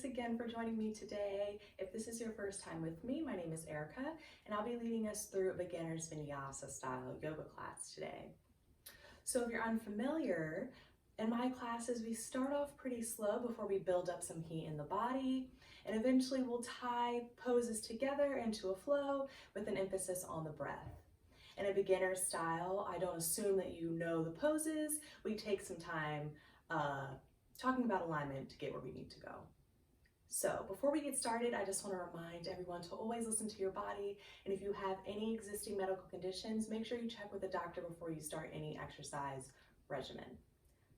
thanks again for joining me today. If this is your first time with me, my name is Erica, and I'll be leading us through a beginner's vinyasa style yoga class today. So if you're unfamiliar, in my classes, we start off pretty slow before we build up some heat in the body, and eventually we'll tie poses together into a flow with an emphasis on the breath. In a beginner style, I don't assume that you know the poses. We take some time talking about alignment to get where we need to go. So before we get started, I just want to remind everyone to always listen to your body. And if you have any existing medical conditions, make sure you check with a doctor before you start any exercise regimen.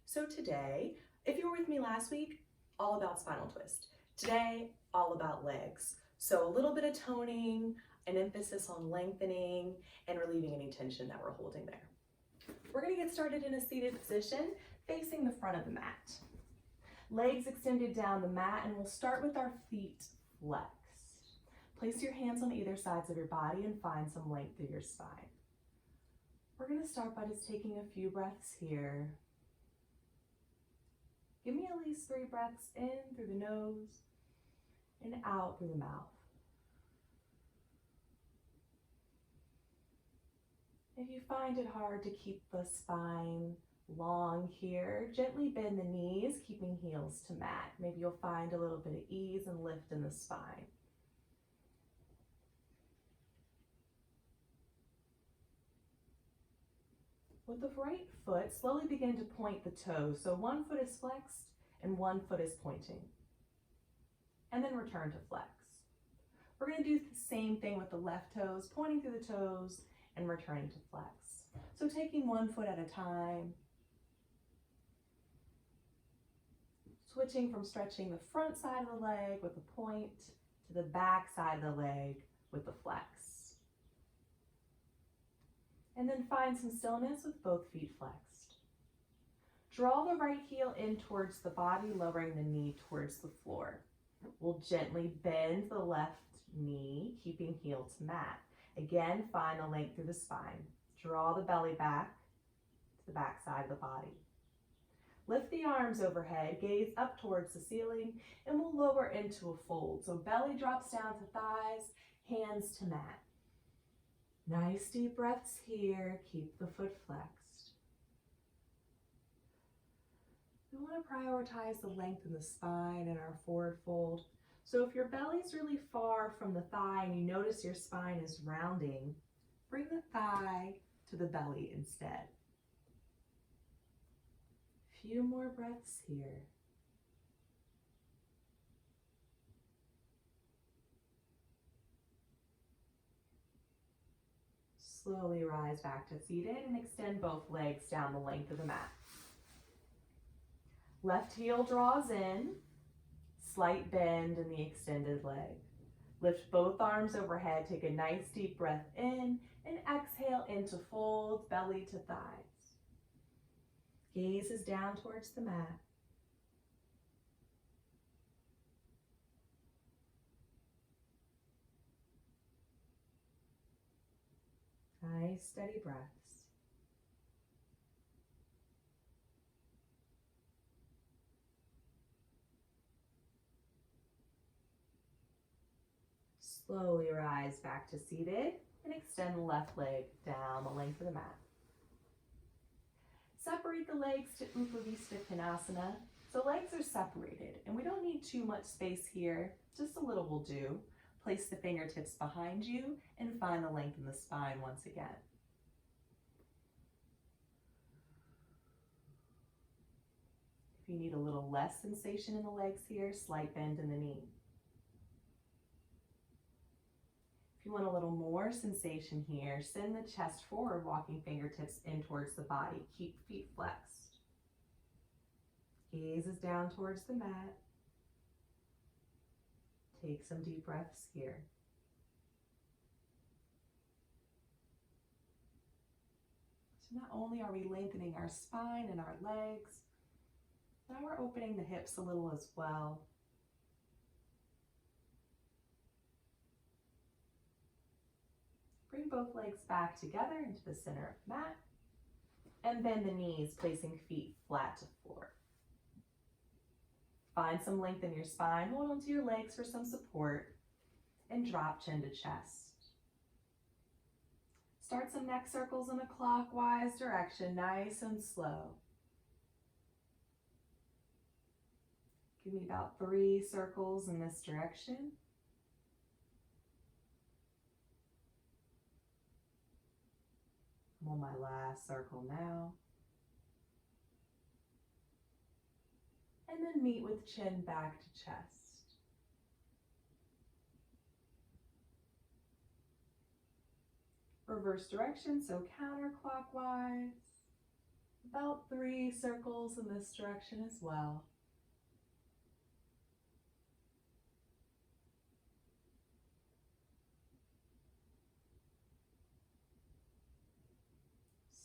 So today, if you were with me last week, all about spinal twist. Today, all about legs. So a little bit of toning, an emphasis on lengthening, and relieving any tension that we're holding there. We're going to get started in a seated position facing the front of the mat. Legs extended down the mat, and we'll start with our feet flexed. Place your hands on either sides of your body and find some length through your spine. We're going to start by just taking a few breaths here. Give me at least 3 breaths in through the nose and out through the mouth. If you find it hard to keep the spine long here, gently bend the knees, keeping heels to mat. Maybe you'll find a little bit of ease and lift in the spine. With the right foot, slowly begin to point the toes. So one foot is flexed and one foot is pointing. And then return to flex. We're going to do the same thing with the left toes, pointing through the toes and returning to flex. So taking one foot at a time. Switching from stretching the front side of the leg with the point to the back side of the leg with the flex. And then find some stillness with both feet flexed. Draw the right heel in towards the body, lowering the knee towards the floor. We'll gently bend the left knee, keeping heel to mat. Again, find a length through the spine. Draw the belly back to the back side of the body. Lift the arms overhead, gaze up towards the ceiling, and we'll lower into a fold. So belly drops down to thighs, hands to mat. Nice deep breaths here. Keep the foot flexed. We want to prioritize the length in the spine and our forward fold. So if your belly's really far from the thigh and you notice your spine is rounding, bring the thigh to the belly instead. Few more breaths here. Slowly rise back to seated and extend both legs down the length of the mat. Left heel draws in, slight bend in the extended leg. Lift both arms overhead, take a nice deep breath in, and exhale into fold, belly to thighs. Gaze is down towards the mat. Nice steady breaths. Slowly rise back to seated and extend the left leg down the length of the mat. Separate the legs to Upavista Konasana. So legs are separated and we don't need too much space here, just a little will do. Place the fingertips behind you and find the length in the spine once again. If you need a little less sensation in the legs here, slight bend in the knee. If you want a little more sensation here, send the chest forward, walking fingertips in towards the body. Keep feet flexed. Gaze is down towards the mat. Take some deep breaths here. So not only are we lengthening our spine and our legs, now we're opening the hips a little as well. Bring both legs back together into the center of the mat and bend the knees, placing feet flat to floor. Find some length in your spine. Hold onto your legs for some support and drop chin to chest. Start some neck circles in a clockwise direction, nice and slow. Give me about 3 circles in this direction. I'm on my last circle now. And then meet with chin back to chest. Reverse direction, so counterclockwise. About 3 circles in this direction as well.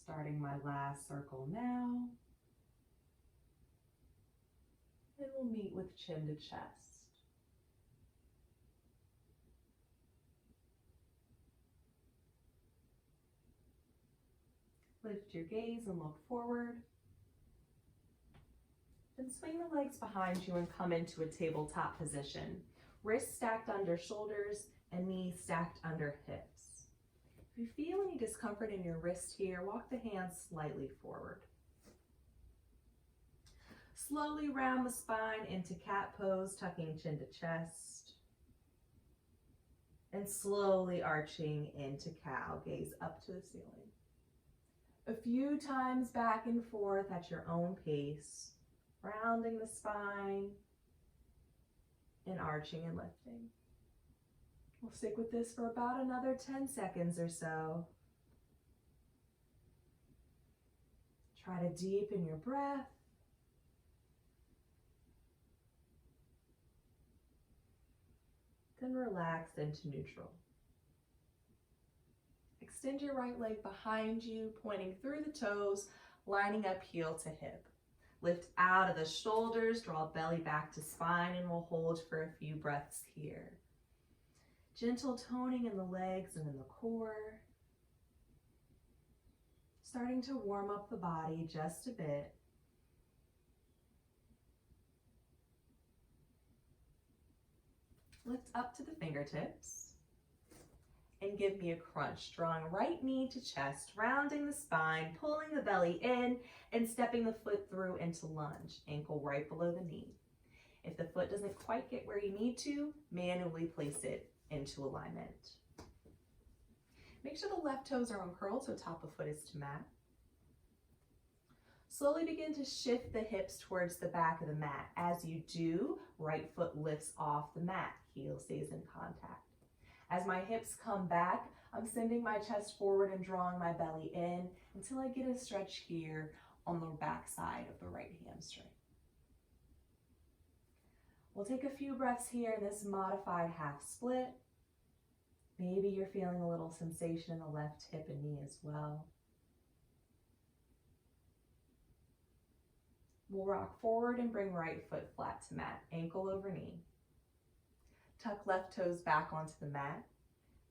Starting my last circle now. And we'll meet with chin to chest. Lift your gaze and look forward. Then swing the legs behind you and come into a tabletop position. Wrists stacked under shoulders and knees stacked under hips. If you feel any discomfort in your wrist here, walk the hands slightly forward. Slowly round the spine into cat pose, tucking chin to chest. And slowly arching into cow, gaze up to the ceiling. A few times back and forth at your own pace, rounding the spine and arching and lifting. We'll stick with this for about another 10 seconds or so. Try to deepen your breath. Then relax into neutral. Extend your right leg behind you, pointing through the toes, lining up heel to hip. Lift out of the shoulders, draw belly back to spine, and we'll hold for a few breaths here. Gentle toning in the legs and in the core. Starting to warm up the body just a bit. Lift up to the fingertips and give me a crunch, drawing right knee to chest, rounding the spine, pulling the belly in and stepping the foot through into lunge, ankle right below the knee. If the foot doesn't quite get where you need to, manually place it into alignment. Make sure the left toes are uncurled so top of foot is to mat. Slowly begin to shift the hips towards the back of the mat. As you do, right foot lifts off the mat, heel stays in contact. As my hips come back, I'm sending my chest forward and drawing my belly in until I get a stretch here on the back side of the right hamstring. We'll take a few breaths here in this modified half split. Maybe you're feeling a little sensation in the left hip and knee as well. We'll rock forward and bring right foot flat to mat, ankle over knee. Tuck left toes back onto the mat.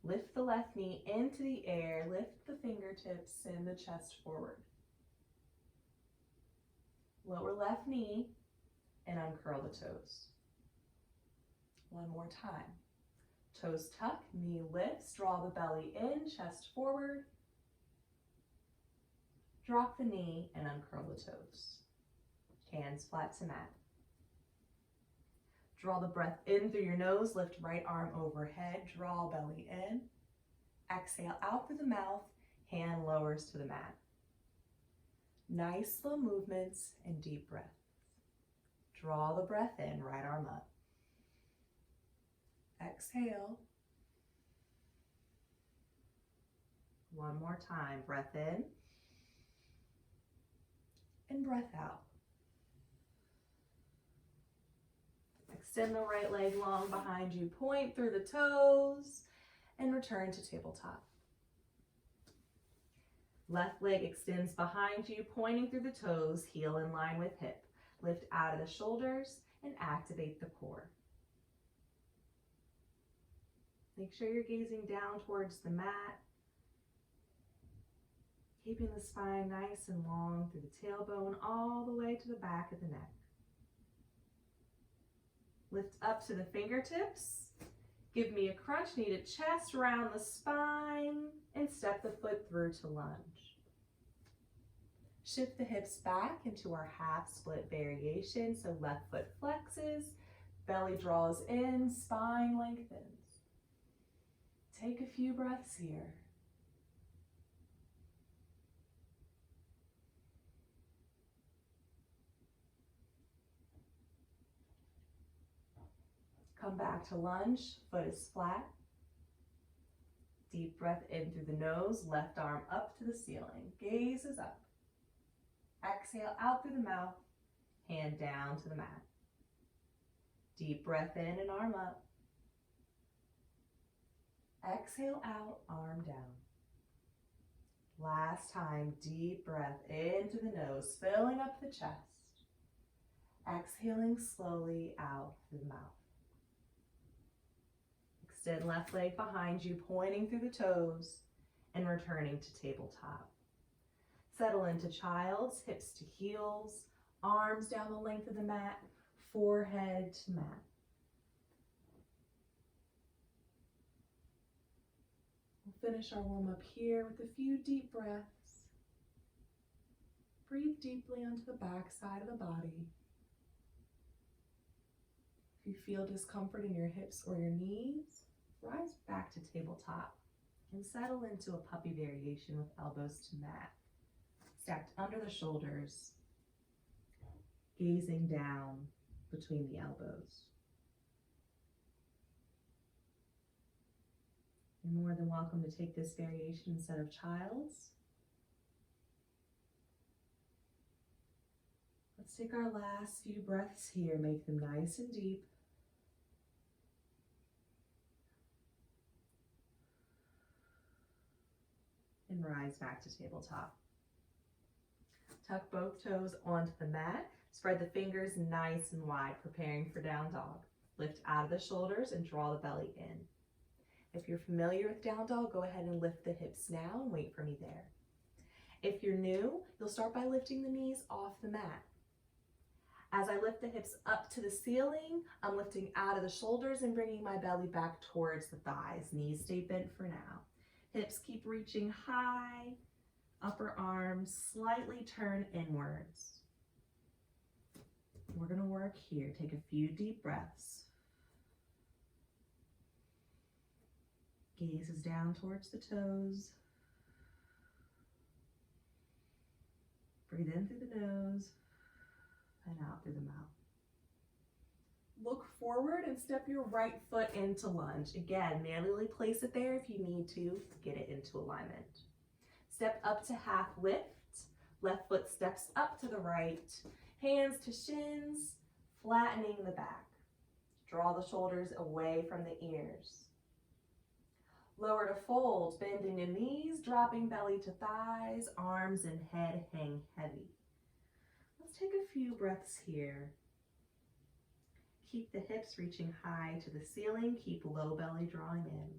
Lift the left knee into the air, lift the fingertips, send the chest forward. Lower left knee and uncurl the toes. One more time. Toes tuck, knee lifts, draw the belly in, chest forward. Drop the knee and uncurl the toes. Hands flat to mat. Draw the breath in through your nose, lift right arm overhead, draw belly in. Exhale out through the mouth, hand lowers to the mat. Nice slow movements and deep breaths. Draw the breath in, right arm up. Exhale. One more time, breath in and breath out. Extend the right leg long behind you, point through the toes, and return to tabletop. Left leg extends behind you, pointing through the toes, heel in line with hip. Lift out of the shoulders and activate the core. Make sure you're gazing down towards the mat, keeping the spine nice and long through the tailbone all the way to the back of the neck. Lift up to the fingertips. Give me a crunch, kneaded chest, round the spine, and step the foot through to lunge. Shift the hips back into our half split variation, so left foot flexes, belly draws in, spine lengthens. Take a few breaths here. Come back to lunge, foot is flat. Deep breath in through the nose, left arm up to the ceiling, gaze is up. Exhale out through the mouth, hand down to the mat. Deep breath in and arm up. Exhale out, arm down. Last time, deep breath into the nose, filling up the chest. Exhaling slowly out through the mouth. Extend left leg behind you, pointing through the toes and returning to tabletop. Settle into child's, hips to heels, arms down the length of the mat, forehead to mat. We'll finish our warm up here with a few deep breaths. Breathe deeply onto the back side of the body. If you feel discomfort in your hips or your knees, rise back to tabletop and settle into a puppy variation with elbows to mat. Stacked under the shoulders, gazing down between the elbows. You're more than welcome to take this variation instead of child's. Let's take our last few breaths here, make them nice and deep. And rise back to tabletop. Tuck both toes onto the mat. Spread the fingers nice and wide, preparing for down dog. Lift out of the shoulders and draw the belly in. If you're familiar with down dog, go ahead and lift the hips now and wait for me there. If you're new, you'll start by lifting the knees off the mat. As I lift the hips up to the ceiling, I'm lifting out of the shoulders and bringing my belly back towards the thighs. Knees stay bent for now. Hips keep reaching high. Upper arms slightly turn inwards. We're going to work here. Take a few deep breaths. Gaze is down towards the toes. Breathe in through the nose and out through the mouth. Look forward and step your right foot into lunge. Again, manually place it there if you need to get it into alignment. Step up to half lift. Left foot steps up to the right. Hands to shins, flattening the back. Draw the shoulders away from the ears. Lower to fold, bending the knees, dropping belly to thighs, arms and head hang heavy. Let's take a few breaths here. Keep the hips reaching high to the ceiling. Keep low belly drawing in.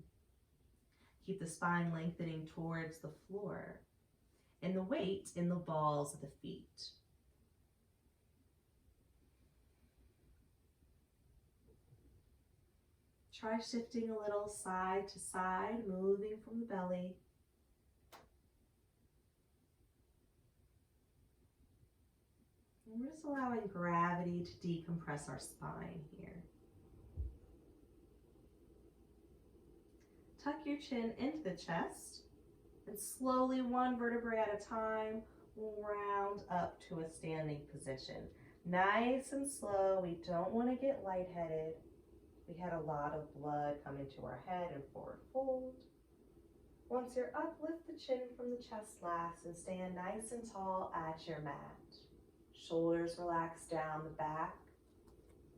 Keep the spine lengthening towards the floor. And the weight in the balls of the feet. Try shifting a little side to side, moving from the belly. And we're just allowing gravity to decompress our spine here. Tuck your chin into the chest and slowly, one vertebrae at a time, round up to a standing position. Nice and slow. We don't want to get lightheaded. We had a lot of blood come into our head and forward fold. Once you're up, lift the chin from the chest last and stand nice and tall at your mat. Shoulders relax down the back,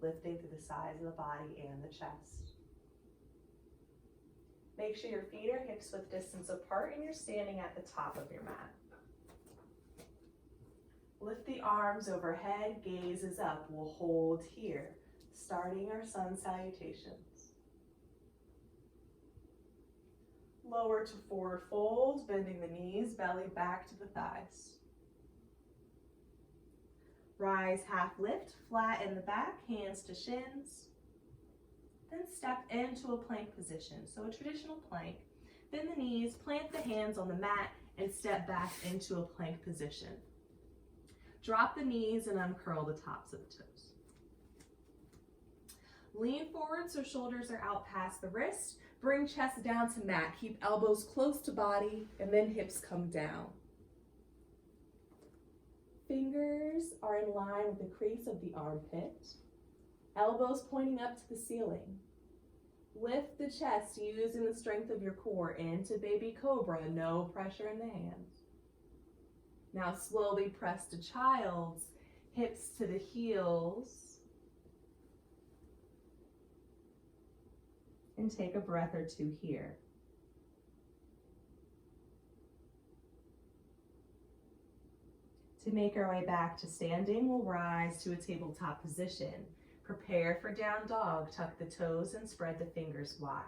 lifting through the sides of the body and the chest. Make sure your feet are hips width distance apart and you're standing at the top of your mat. Lift the arms overhead, gaze is up. We'll hold here, starting our sun salutations. Lower to forward fold, bending the knees, belly back to the thighs. Rise, half lift, flat in the back, hands to shins. step into a plank position. So a traditional plank. Bend the knees, plant the hands on the mat, and step back into a plank position. Drop the knees and uncurl the tops of the toes. Lean forward so shoulders are out past the wrist. Bring chest down to mat. Keep elbows close to body and then hips come down. Fingers are in line with the crease of the armpit. Elbows pointing up to the ceiling. Lift the chest using the strength of your core into baby cobra, no pressure in the hands. Now slowly press to child's, hips to the heels. And take a breath or two here. To make our way back to standing, we'll rise to a tabletop position. Prepare for down dog. Tuck the toes and spread the fingers wide.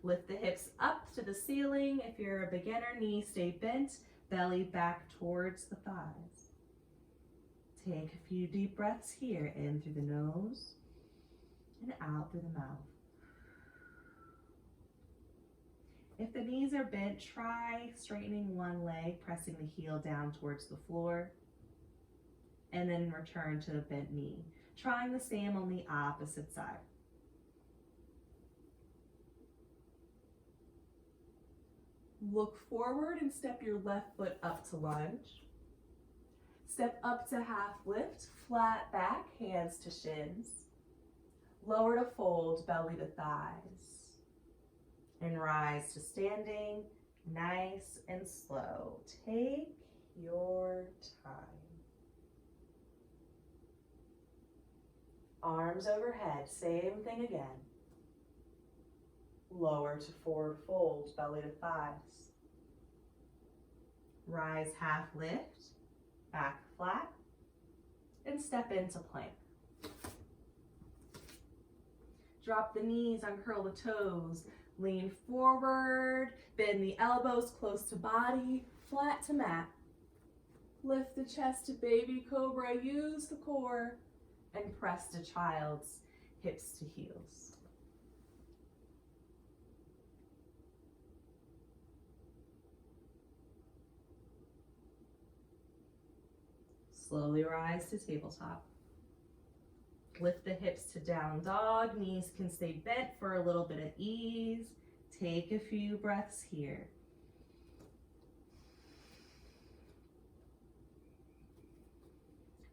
Lift the hips up to the ceiling. If you're a beginner, knees stay bent, belly back towards the thighs. Take a few deep breaths here, in through the nose and out through the mouth. If the knees are bent, try straightening one leg, pressing the heel down towards the floor, and then return to the bent knee. Trying the same on the opposite side. Look forward and step your left foot up to lunge. Step up to half lift, flat back, hands to shins. Lower to fold, belly to thighs. And rise to standing, nice and slow. Take your time. Arms overhead, same thing again. Lower to forward fold, belly to thighs. Rise half lift, back flat, and step into plank. Drop the knees, uncurl the toes, lean forward, bend the elbows close to body, flat to mat. Lift the chest to baby cobra, use the core, and press to child's, hips to heels. Slowly rise to tabletop. Lift the hips to down dog, knees can stay bent for a little bit of ease. Take a few breaths here.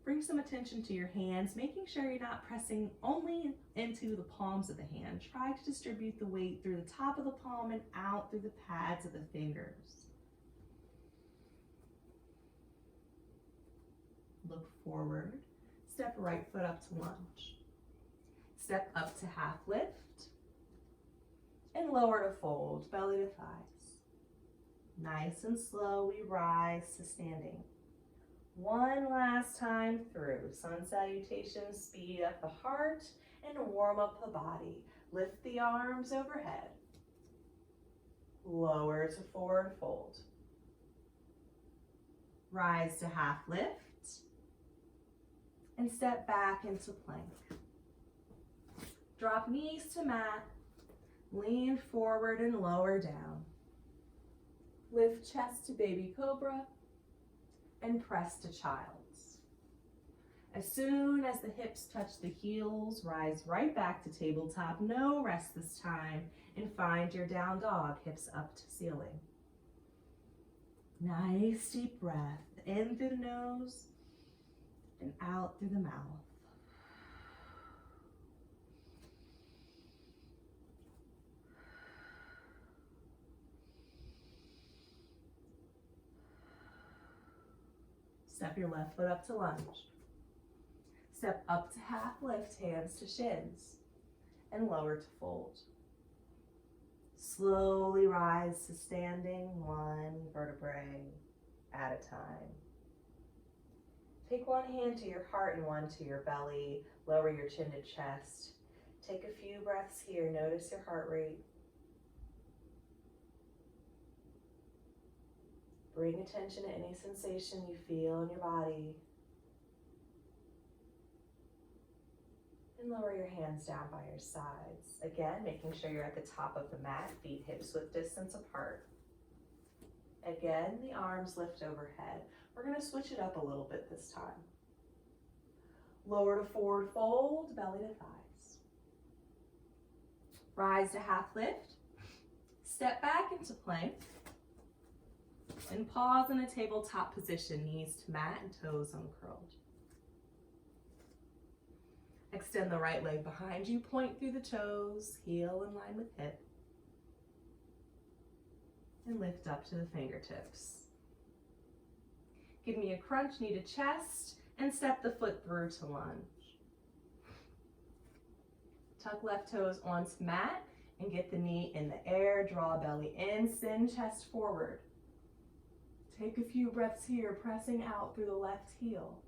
Bring some attention to your hands, making sure you're not pressing only into the palms of the hand. Try to distribute the weight through the top of the palm and out through the pads of the fingers. Look forward. Step right foot up to lunge. Step up to half lift. And lower to fold, belly to thighs. Nice and slow, we rise to standing. One last time through. Sun salutations, speed up the heart and warm up the body. Lift the arms overhead. Lower to forward fold. Rise to half lift. And step back into plank. Drop knees to mat. Lean forward and lower down. Lift chest to baby cobra. And press to child's. As soon as the hips touch the heels, rise right back to tabletop. No rest this time. And find your down dog, hips up to ceiling. Nice deep breath. In through the nose and out through the mouth. Step your left foot up to lunge. Step up to half lift, hands to shins, and lower to fold. Slowly rise to standing, one vertebrae at a time. Take one hand to your heart and one to your belly. Lower your chin to chest. Take a few breaths here. Notice your heart rate. Bring attention to any sensation you feel in your body. And lower your hands down by your sides. Again, making sure you're at the top of the mat, feet hips width distance apart. Again, the arms lift overhead. We're going to switch it up a little bit this time. Lower to forward fold, belly to thighs. Rise to half lift. Step back into plank. And pause in a tabletop position, knees to mat and toes uncurled. Extend the right leg behind you, point through the toes, heel in line with hip. And lift up to the fingertips. Give me a crunch, knee to chest, and step the foot through to lunge. Tuck left toes onto mat and get the knee in the air, draw belly in, send chest forward. Take a few breaths here, pressing out through the left heel.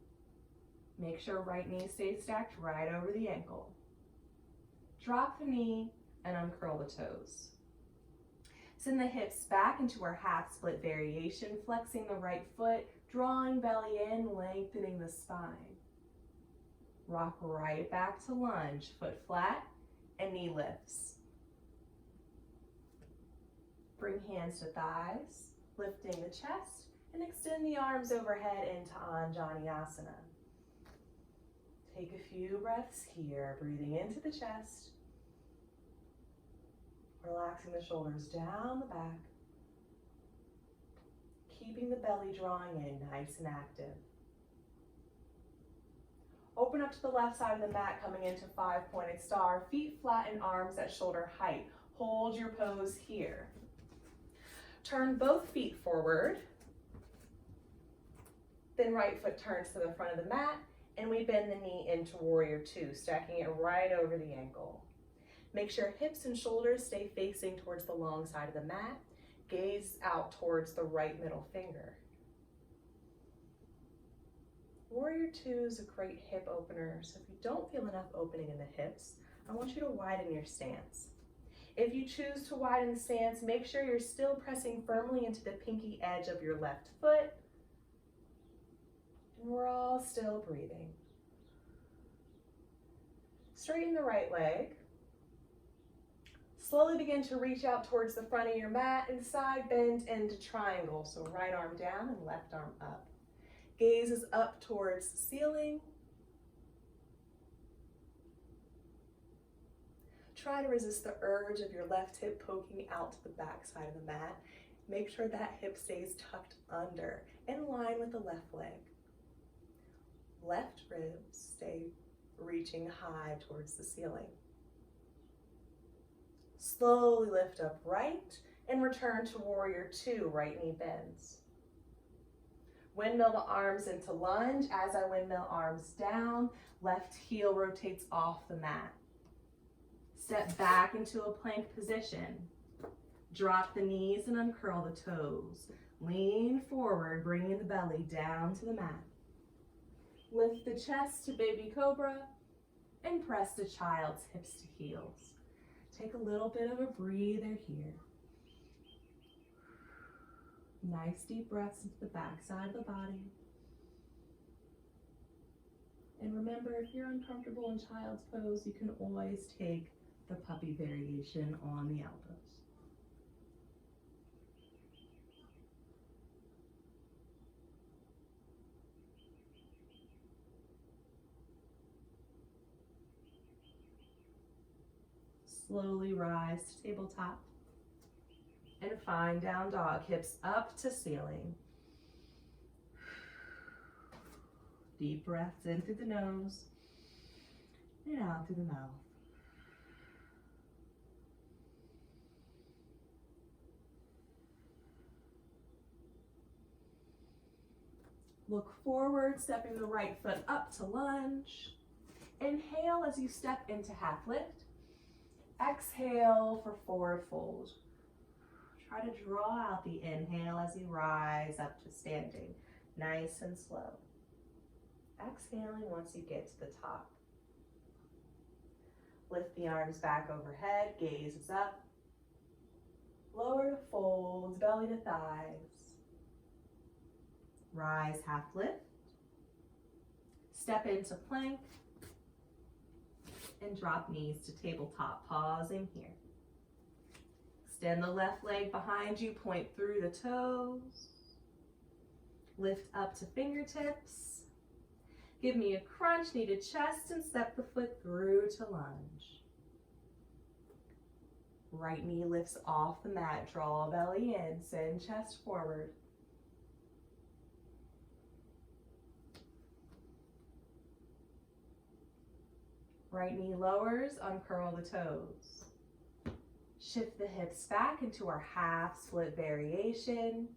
Make sure right knee stays stacked right over the ankle. Drop the knee and uncurl the toes. Send the hips back into our half split variation, flexing the right foot, drawing belly in, lengthening the spine. Rock right back to lunge, foot flat and knee lifts. Bring hands to thighs, lifting the chest, and extend the arms overhead into Anjaneyasana. Take a few breaths here, breathing into the chest, relaxing the shoulders down the back, keeping the belly drawing in nice and active. Open up to the left side of the mat, coming into five-pointed star, feet flat and arms at shoulder height. Hold your pose here. Turn both feet forward, then right foot turns to the front of the mat, and we bend the knee into warrior two, stacking it right over the ankle. Make sure hips and shoulders stay facing towards the long side of the mat. Gaze out towards the right middle finger. Warrior two is a great hip opener, so if you don't feel enough opening in the hips, I want you to widen your stance. If you choose to widen the stance, make sure you're still pressing firmly into the pinky edge of your left foot. And we're all still breathing. Straighten the right leg. Slowly begin to reach out towards the front of your mat and side bend into triangle. So right arm down and left arm up. Gaze is up towards the ceiling. Try to resist the urge of your left hip poking out to the back side of the mat. Make sure that hip stays tucked under, in line with the left leg. Left ribs stay reaching high towards the ceiling. Slowly lift up right and return to warrior two, right knee bends. Windmill the arms into lunge. As I windmill arms down, left heel rotates off the mat. Step back into a plank position. Drop the knees and uncurl the toes. Lean forward, bringing the belly down to the mat. Lift the chest to baby cobra and press the child's hips to heels. Take a little bit of a breather here. Nice deep breaths into the back side of the body. And remember, if you're uncomfortable in child's pose, you can always take the puppy variation on the elbows. Slowly rise to tabletop and find down dog, hips up to ceiling. Deep breaths in through the nose and out through the mouth. Look forward, stepping the right foot up to lunge. Inhale as you step into half lift. Exhale for forward fold. Try to draw out the inhale as you rise up to standing, nice and slow. Exhaling once you get to the top. Lift the arms back overhead, gaze is up. Lower to folds, belly to thighs. Rise, half lift. Step into plank. and drop knees to tabletop, pausing here. Extend the left leg behind you, point through the toes. Lift up to fingertips. Give me a crunch, knee to chest, and step the foot through to lunge. Right knee lifts off the mat, draw belly in, send chest forward. Right knee lowers, uncurl the toes. Shift the hips back into our half split variation.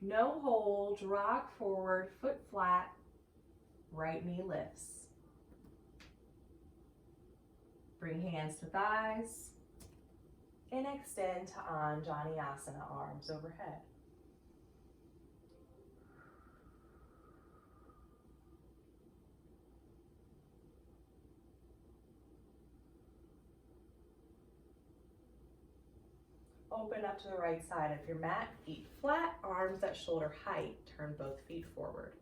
No hold, rock forward, foot flat, right knee lifts. Bring hands to thighs and extend to Anjaneyasana, arms overhead. Open up to the right side of your mat, feet flat, arms at shoulder height. Turn both feet forward.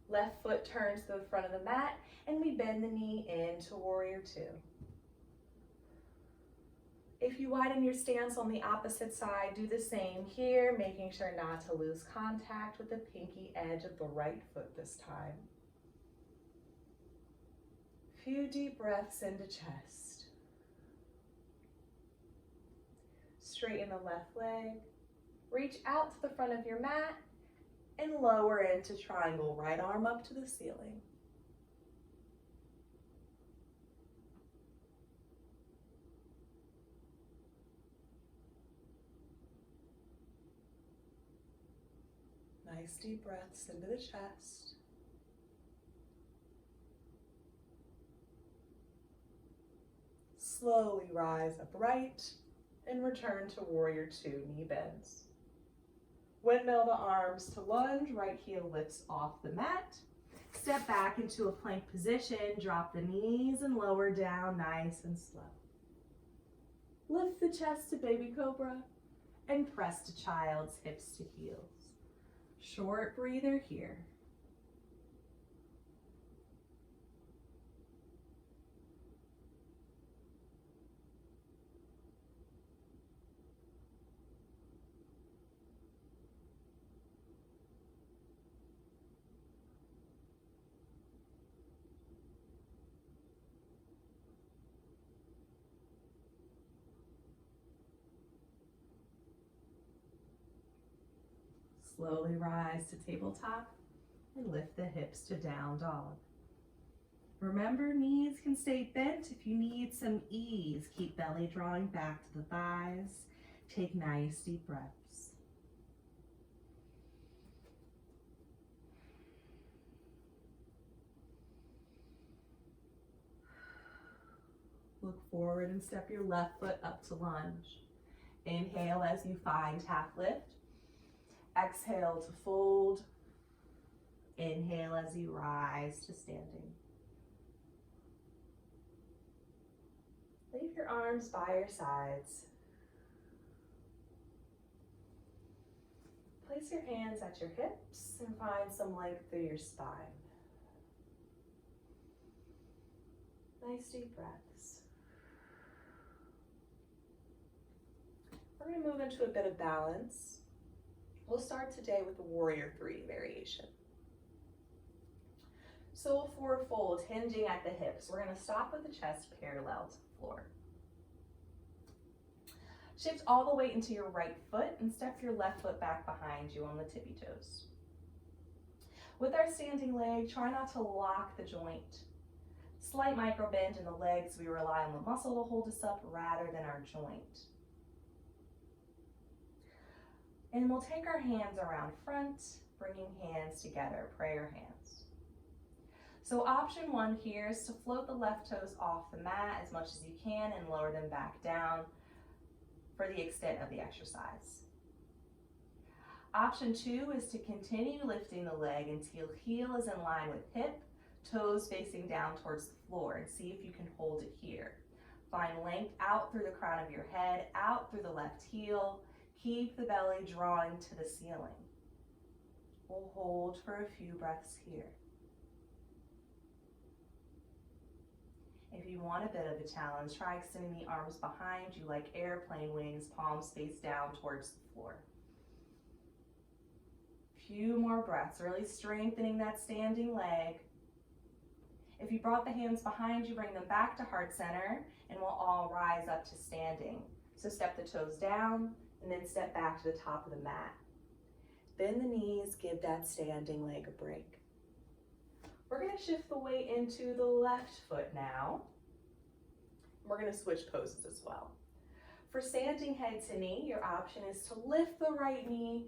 Left foot turns to the front of the mat, and we bend the knee into Warrior Two. If you widen your stance on the opposite side, do the same here, making sure not to lose contact with the pinky edge of the right foot this time. Few deep breaths into chest. Straighten the left leg, reach out to the front of your mat, and lower into triangle, right arm up to the ceiling. Nice deep breaths into the chest. Slowly rise upright and return to Warrior Two, knee bends. Windmill the arms to lunge, right heel lifts off the mat. Step back into a plank position, drop the knees and lower down nice and slow. Lift the chest to baby cobra and press to child's, hips to heels. Short breather here. Slowly rise to tabletop and lift the hips to down dog. Remember, knees can stay bent if you need some ease. Keep belly drawing back to the thighs. Take nice deep breaths. Look forward and step your left foot up to lunge. Inhale as you find half lift. Exhale to fold. Inhale as you rise to standing. Leave your arms by your sides. Place your hands at your hips and find some length through your spine. Nice deep breaths. We're going to move into a bit of balance. We'll start today with the Warrior Three variation. So a forward fold, hinging at the hips. We're going to stop with the chest parallel to the floor. Shift all the weight into your right foot and step your left foot back behind you on the tippy toes. With our standing leg, try not to lock the joint. Slight micro bend in the legs, we rely on the muscle to hold us up rather than our joint. And we'll take our hands around front, bringing hands together, prayer hands. So option one here is to float the left toes off the mat as much as you can and lower them back down for the extent of the exercise. Option two is to continue lifting the leg until heel is in line with hip, toes facing down towards the floor, and see if you can hold it here. Find length out through the crown of your head, out through the left heel. Keep the belly drawing to the ceiling. We'll hold for a few breaths here. If you want a bit of a challenge, try extending the arms behind you like airplane wings, palms face down towards the floor. Few more breaths, really strengthening that standing leg. If you brought the hands behind you, bring them back to heart center, and we'll all rise up to standing. So step the toes down, and then step back to the top of the mat. Bend the knees, give that standing leg a break. We're gonna shift the weight into the left foot now. We're gonna switch poses as well. For standing head to knee, your option is to lift the right knee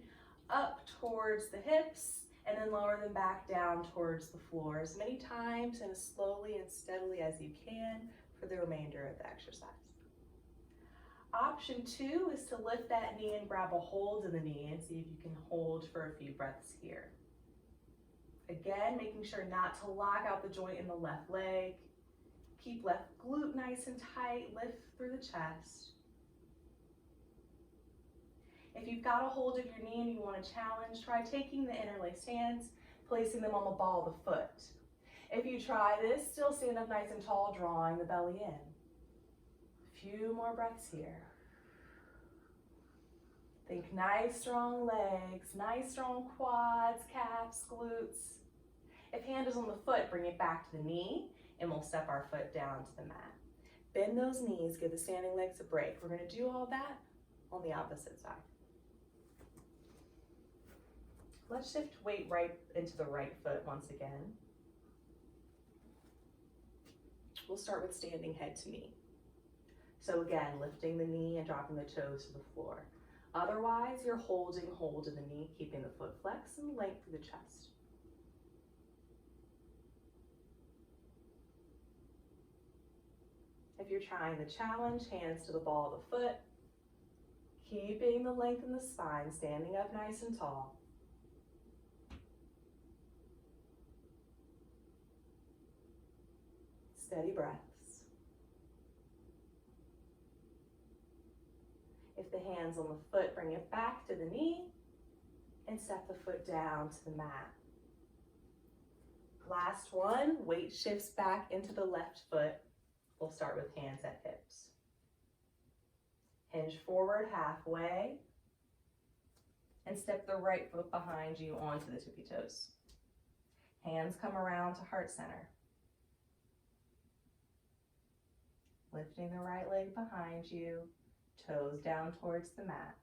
up towards the hips and then lower them back down towards the floor as many times and as slowly and steadily as you can for the remainder of the exercise. Option 2 is to lift that knee and grab a hold in the knee and see if you can hold for a few breaths here. Again, making sure not to lock out the joint in the left leg. Keep left glute nice and tight, lift through the chest. If you've got a hold of your knee and you want to challenge, try taking the interlaced hands, placing them on the ball of the foot. If you try this, still stand up nice and tall, drawing the belly in. A few more breaths here. Think nice strong legs, nice strong quads, calves, glutes. If hand is on the foot, bring it back to the knee and we'll step our foot down to the mat. Bend those knees, give the standing legs a break. We're gonna do all that on the opposite side. Let's shift weight right into the right foot once again. We'll start with standing head to knee. So again, lifting the knee and dropping the toes to the floor. Otherwise, you're holding hold of the knee, keeping the foot flexed and length through the chest. If you're trying the challenge, hands to the ball of the foot, keeping the length in the spine, standing up nice and tall. Steady breaths. If the hand's on the foot, bring it back to the knee and step the foot down to the mat. Last one, weight shifts back into the left foot. We'll start with hands at hips. Hinge forward halfway and step the right foot behind you onto the tippy toes. Hands come around to heart center. Lifting the right leg behind you, toes down towards the mat.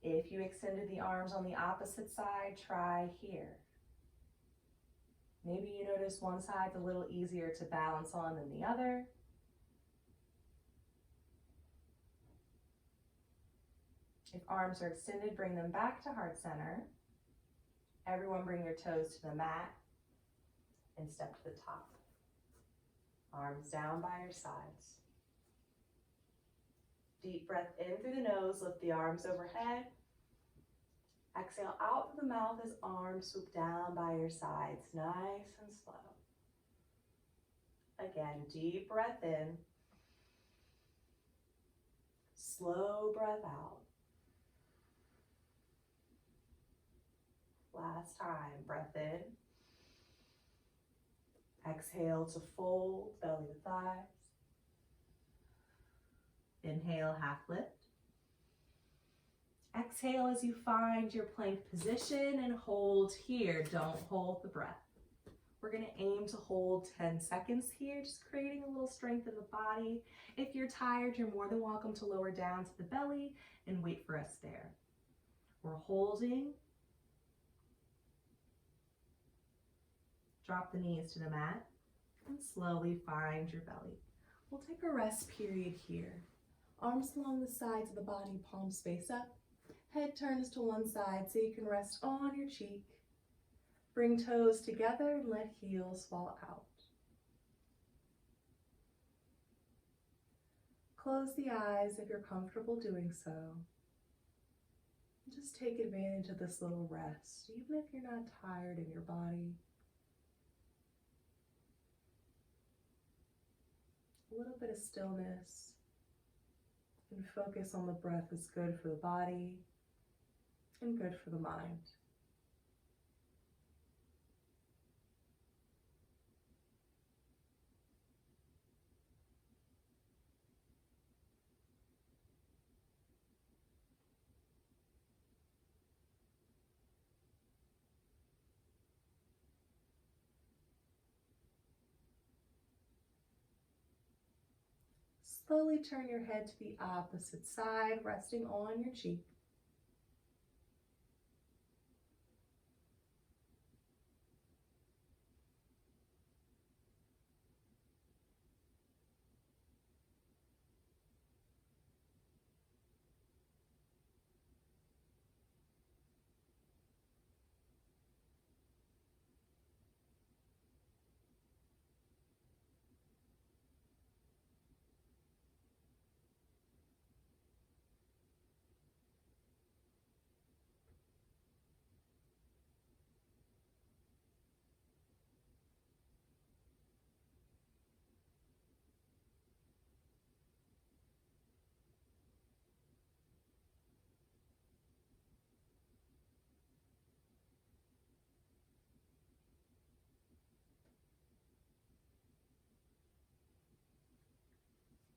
If you extended the arms on the opposite side, try here. Maybe you notice one side's a little easier to balance on than the other. If arms are extended, bring them back to heart center. Everyone bring your toes to the mat and step to the top. Arms down by your sides. Deep breath in through the nose, lift the arms overhead. Exhale out through the mouth as arms swoop down by your sides, nice and slow. Again, deep breath in. Slow breath out. Last time, breath in. Exhale to fold, belly to thighs. Inhale, half lift. Exhale as you find your plank position and hold here. Don't hold the breath. We're gonna aim to hold 10 seconds here, just creating a little strength in the body. If you're tired, you're more than welcome to lower down to the belly and wait for us there. We're holding. Drop the knees to the mat and slowly find your belly. We'll take a rest period here. Arms along the sides of the body, palms face up. Head turns to one side so you can rest on your cheek. Bring toes together and let heels fall out. Close the eyes if you're comfortable doing so. Just take advantage of this little rest, even if you're not tired in your body. A little bit of stillness and focus on the breath is good for the body and good for the mind. Slowly turn your head to the opposite side, resting on your cheek.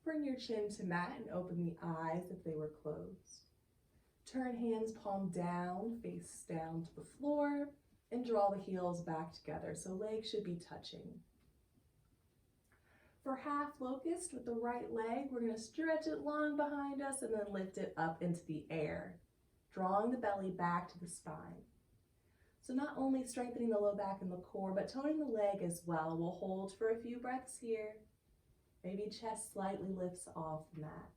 Bring your chin to mat and open the eyes if they were closed. Turn hands palm down, face down to the floor, and draw the heels back together, so legs should be touching. For half locust with the right leg, we're going to stretch it long behind us and then lift it up into the air, drawing the belly back to the spine. So not only strengthening the low back and the core, but toning the leg as well. We'll hold for a few breaths here. Maybe chest slightly lifts off the mat.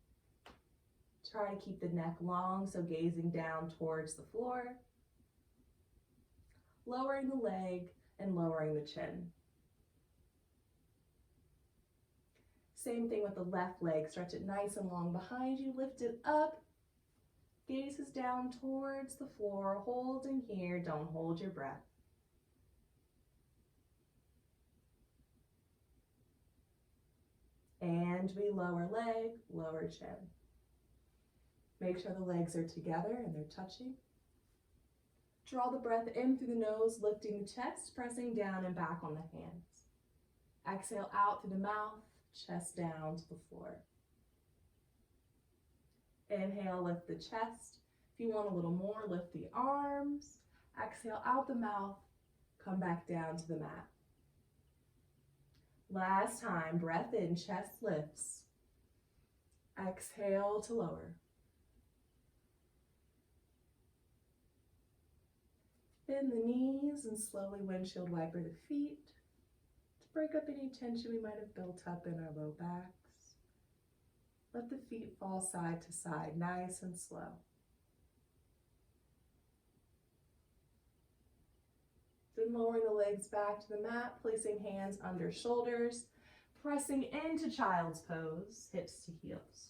Try to keep the neck long, so gazing down towards the floor. Lowering the leg and lowering the chin. Same thing with the left leg. Stretch it nice and long behind you. Lift it up. Gaze is down towards the floor. Holding here. Don't hold your breath. And we lower leg, lower chin. Make sure the legs are together and they're touching. Draw the breath in through the nose, lifting the chest, pressing down and back on the hands. Exhale out through the mouth, chest down to the floor. Inhale, lift the chest. If you want a little more, lift the arms. Exhale out the mouth, come back down to the mat. Last time, breath in, chest lifts. Exhale to lower. Bend the knees and slowly windshield wiper the feet to break up any tension we might have built up in our low backs. Let the feet fall side to side, nice and slow. Then lowering the legs back to the mat, placing hands under shoulders, pressing into child's pose, hips to heels.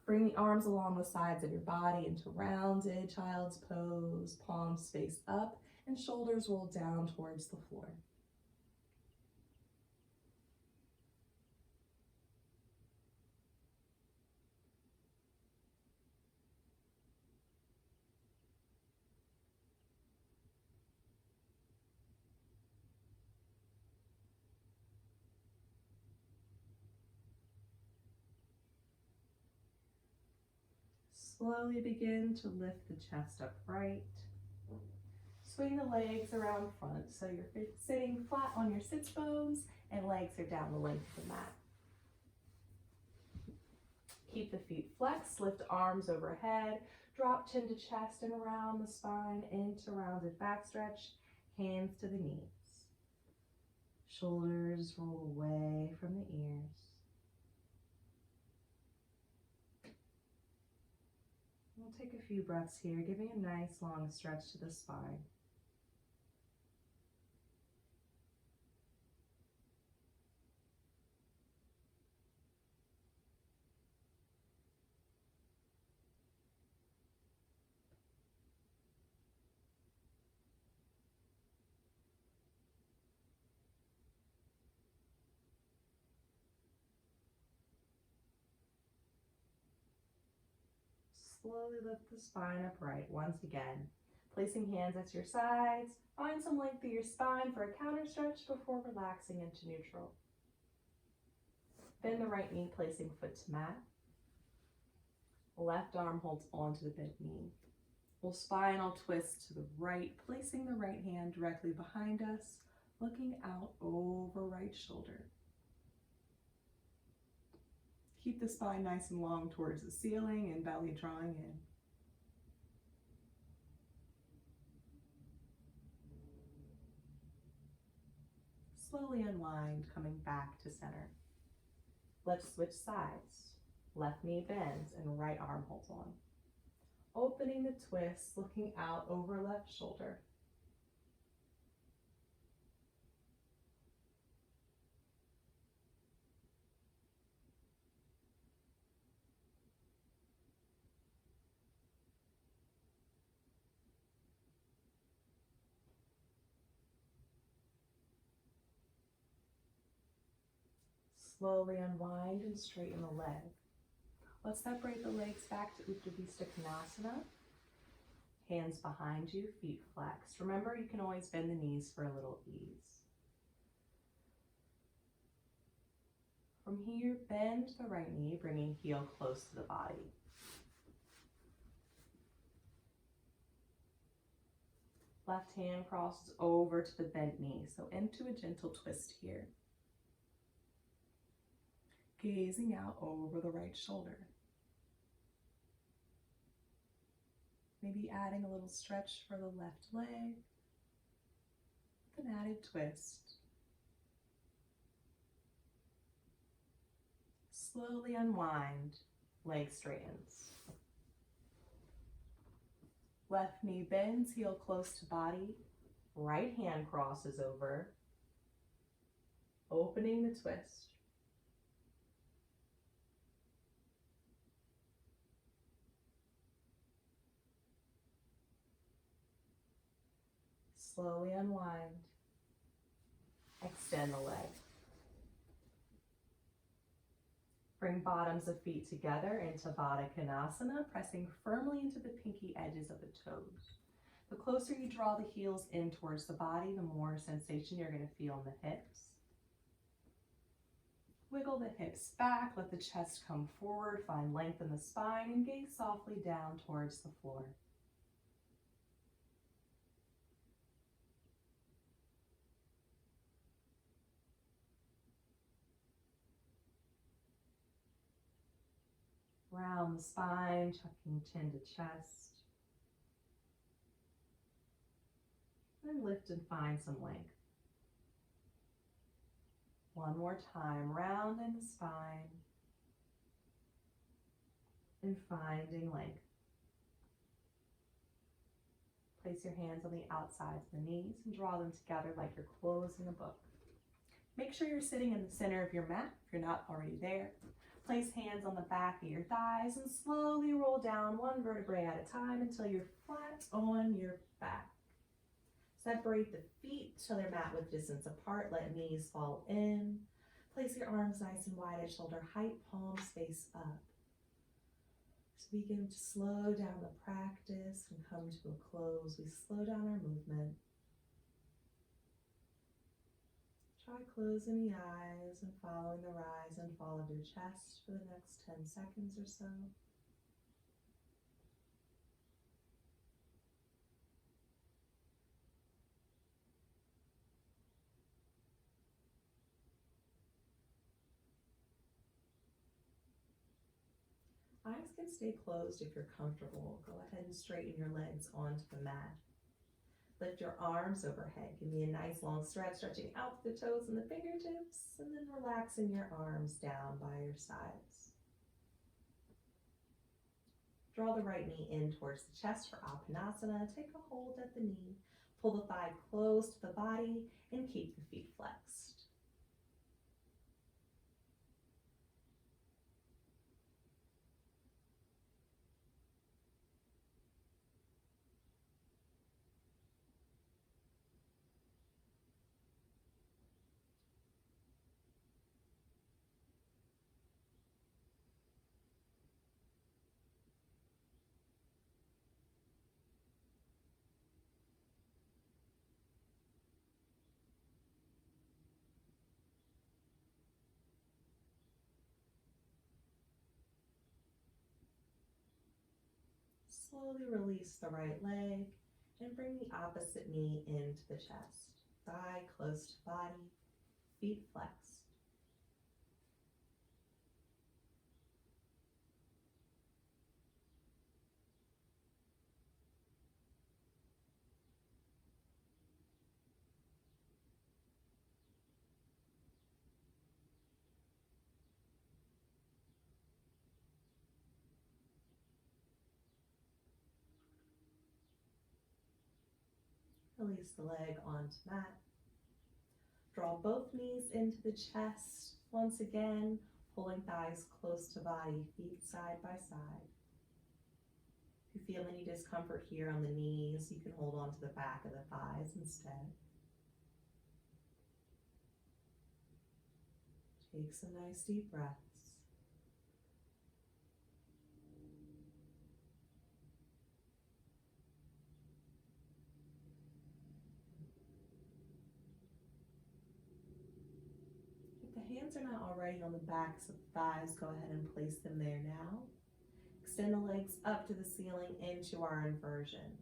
Bring the arms along the sides of your body into rounded child's pose, palms face up, and shoulders roll down towards the floor. Slowly begin to lift the chest upright. Swing the legs around front so you're sitting flat on your sits bones and legs are down the length of the mat. Keep the feet flexed, lift arms overhead, drop chin to chest and around the spine into rounded back stretch, hands to the knees. Shoulders roll away from the ears. We'll take a few breaths here, giving a nice long stretch to the spine. Slowly lift the spine upright once again. Placing hands at your sides, find some length through your spine for a counter stretch before relaxing into neutral. Bend the right knee, placing foot to mat. Left arm holds onto the bent knee. We'll spinal twist to the right, placing the right hand directly behind us, looking out over right shoulder. Keep the spine nice and long towards the ceiling and belly drawing in. Slowly unwind, coming back to center. Let's switch sides. Left knee bends and right arm holds on. Opening the twist, looking out over left shoulder. Slowly unwind and straighten the leg. Let's separate the legs back to Uttanasana Konasana. Hands behind you, feet flexed. Remember, you can always bend the knees for a little ease. From here, bend the right knee, bringing heel close to the body. Left hand crosses over to the bent knee, so into a gentle twist here. Gazing out over the right shoulder. Maybe adding a little stretch for the left leg, with an added twist. Slowly unwind, leg straightens. Left knee bends, heel close to body. Right hand crosses over, opening the twist. Slowly unwind. Extend the leg. Bring bottoms of feet together into Baddha Konasana, pressing firmly into the pinky edges of the toes. The closer you draw the heels in towards the body, the more sensation you're going to feel in the hips. Wiggle the hips back, let the chest come forward, find length in the spine, and gaze softly down towards the floor. Round the spine, tucking chin to chest. Then lift and find some length. One more time, rounding the spine and finding length. Place your hands on the outsides of the knees and draw them together like you're closing a book. Make sure you're sitting in the center of your mat if you're not already there. Place hands on the back of your thighs and slowly roll down one vertebrae at a time until you're flat on your back. Separate the feet till they're mat width distance apart. Let knees fall in. Place your arms nice and wide at shoulder height, palms face up. As we begin to slow down the practice and come to a close, we slow down our movement. Try closing the eyes and following the rise and fall of your chest for the next 10 seconds or so. Eyes can stay closed if you're comfortable. Go ahead and straighten your legs onto the mat. Lift your arms overhead. Give me a nice long stretch, stretching out the toes and the fingertips, and then relaxing your arms down by your sides. Draw the right knee in towards the chest for Apanasana. Take a hold at the knee. Pull the thigh close to the body and keep the feet flexed. Slowly release the right leg and bring the opposite knee into the chest. Thigh close to body, feet flexed. Release the leg onto mat. Draw both knees into the chest. Once again, pulling thighs close to body, feet side by side. If you feel any discomfort here on the knees, you can hold on to the back of the thighs instead. Take some nice deep breaths. If the hands are not already on the backs of the thighs, go ahead and place them there now. Extend the legs up to the ceiling into our inversion.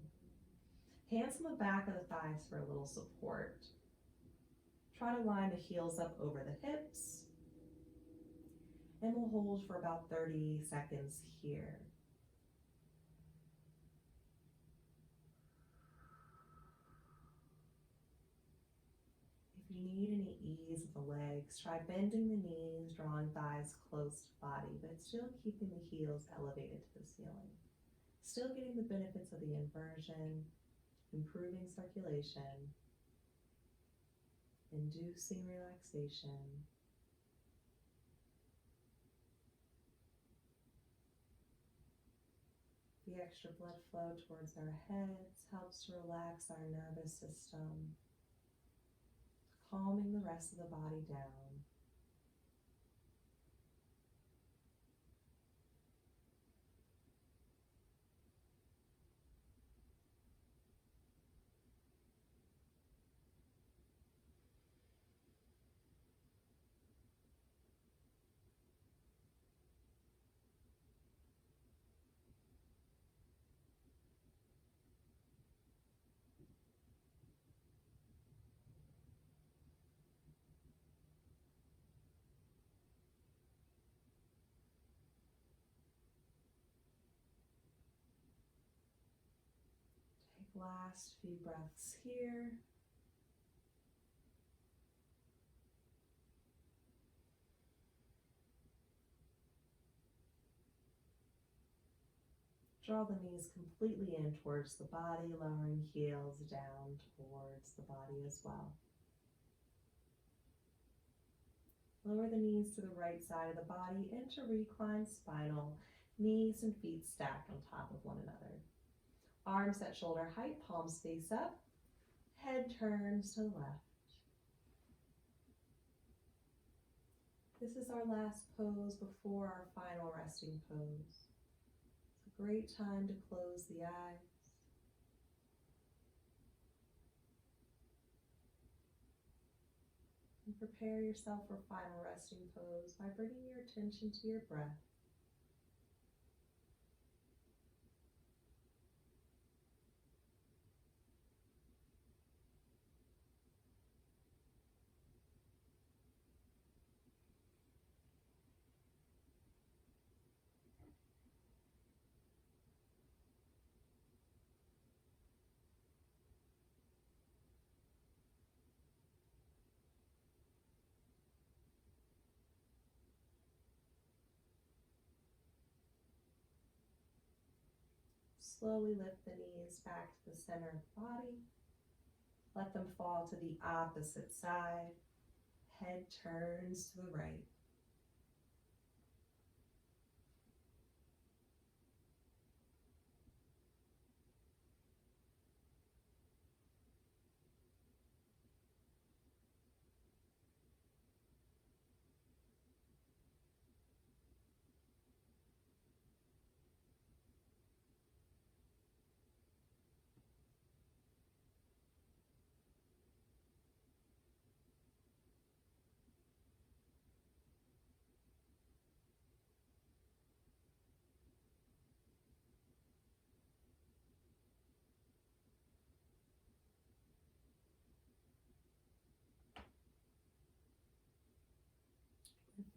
Hands on the back of the thighs for a little support. Try to line the heels up over the hips. And we'll hold for about 30 seconds here. If you need any ease with the legs, try bending the knees, drawing thighs close to body, but still keeping the heels elevated to the ceiling. Still getting the benefits of the inversion, improving circulation, inducing relaxation. The extra blood flow towards our heads helps to relax our nervous system, calming the rest of the body down. Last few breaths here. Draw the knees completely in towards the body, lowering heels down towards the body as well. Lower the knees to the right side of the body into reclined spinal, knees and feet stacked on top of one another. Arms at shoulder height, palms face up, head turns to the left. This is our last pose before our final resting pose. It's a great time to close the eyes. And prepare yourself for final resting pose by bringing your attention to your breath. Slowly lift the knees back to the center of the body. Let them fall to the opposite side. Head turns to the right.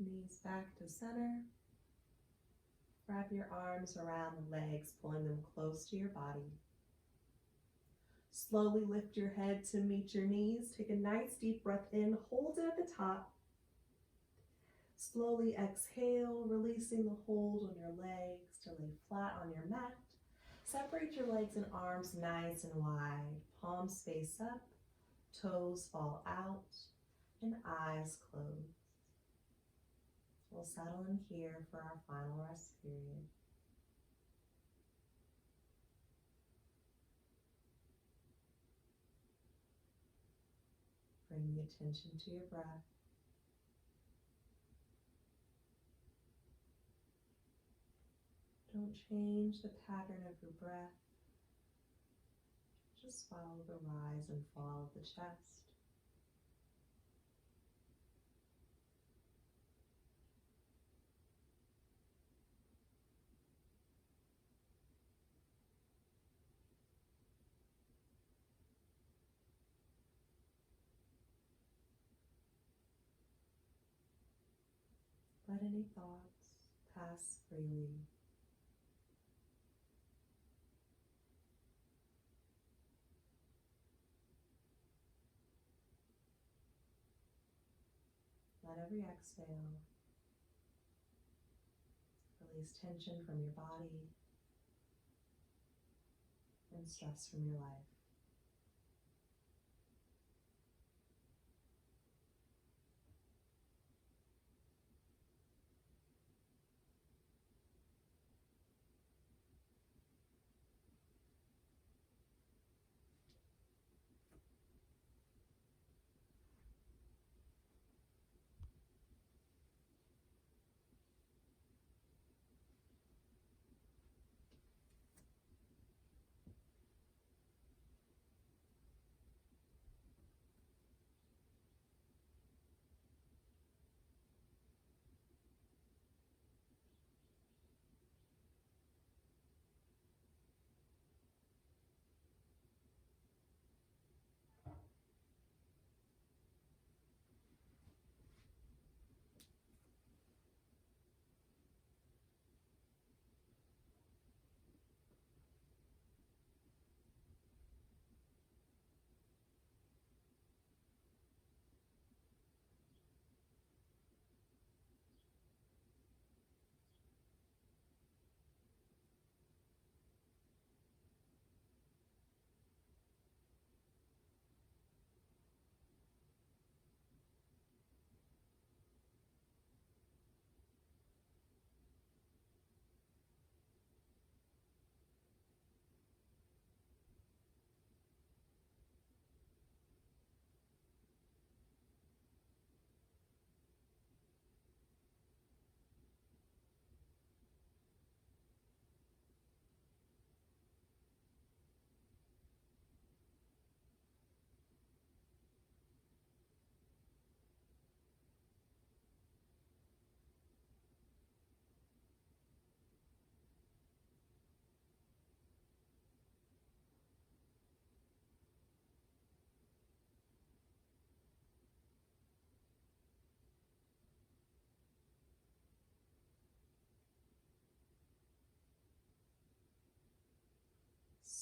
Knees back to center. Wrap your arms around the legs, pulling them close to your body. Slowly lift your head to meet your knees. Take a nice deep breath in, hold it at the top. Slowly exhale, releasing the hold on your legs to lay flat on your mat. Separate your legs and arms nice and wide. Palms face up, toes fall out, and eyes closed. We'll settle in here for our final rest period. Bring the attention to your breath. Don't change the pattern of your breath. Just follow the rise and fall of the chest. Let any thoughts pass freely. Let every exhale release tension from your body and stress from your life.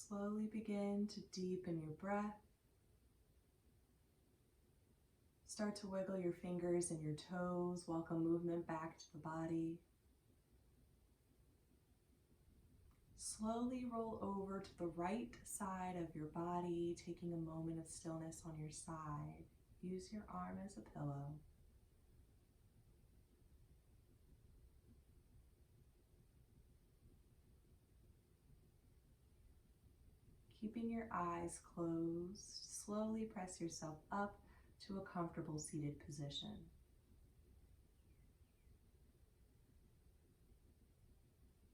Slowly begin to deepen your breath. Start to wiggle your fingers and your toes. Welcome movement back to the body. Slowly roll over to the right side of your body, taking a moment of stillness on your side. Use your arm as a pillow. Keeping your eyes closed, slowly press yourself up to a comfortable seated position.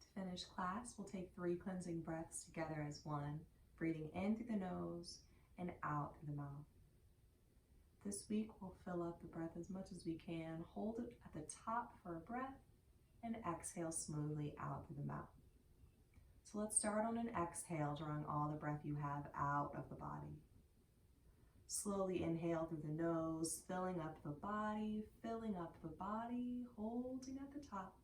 To finish class, we'll take 3 cleansing breaths together as one, breathing in through the nose and out through the mouth. This week, we'll fill up the breath as much as we can, hold it at the top for a breath, and exhale smoothly out through the mouth. So let's start on an exhale, drawing all the breath you have out of the body. Slowly inhale through the nose, filling up the body, holding at the top.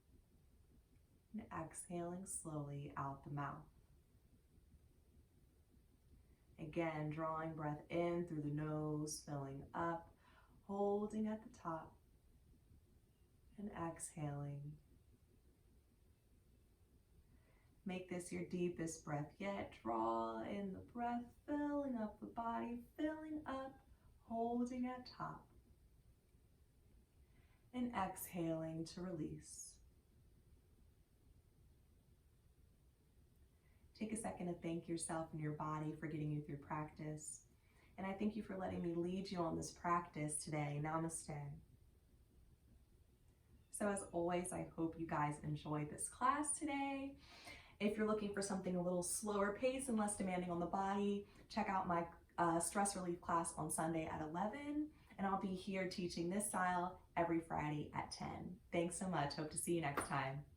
And exhaling slowly out the mouth. Again, drawing breath in through the nose, filling up, holding at the top, and exhaling. Make this your deepest breath yet. Draw in the breath, filling up the body, filling up, holding at top, and exhaling to release. Take a second to thank yourself and your body for getting you through practice. And I thank you for letting me lead you on this practice today. Namaste. So as always, I hope you guys enjoyed this class today. If you're looking for something a little slower pace and less demanding on the body, check out my stress relief class on Sunday at 11. And I'll be here teaching this style every Friday at 10. Thanks so much. Hope to see you next time.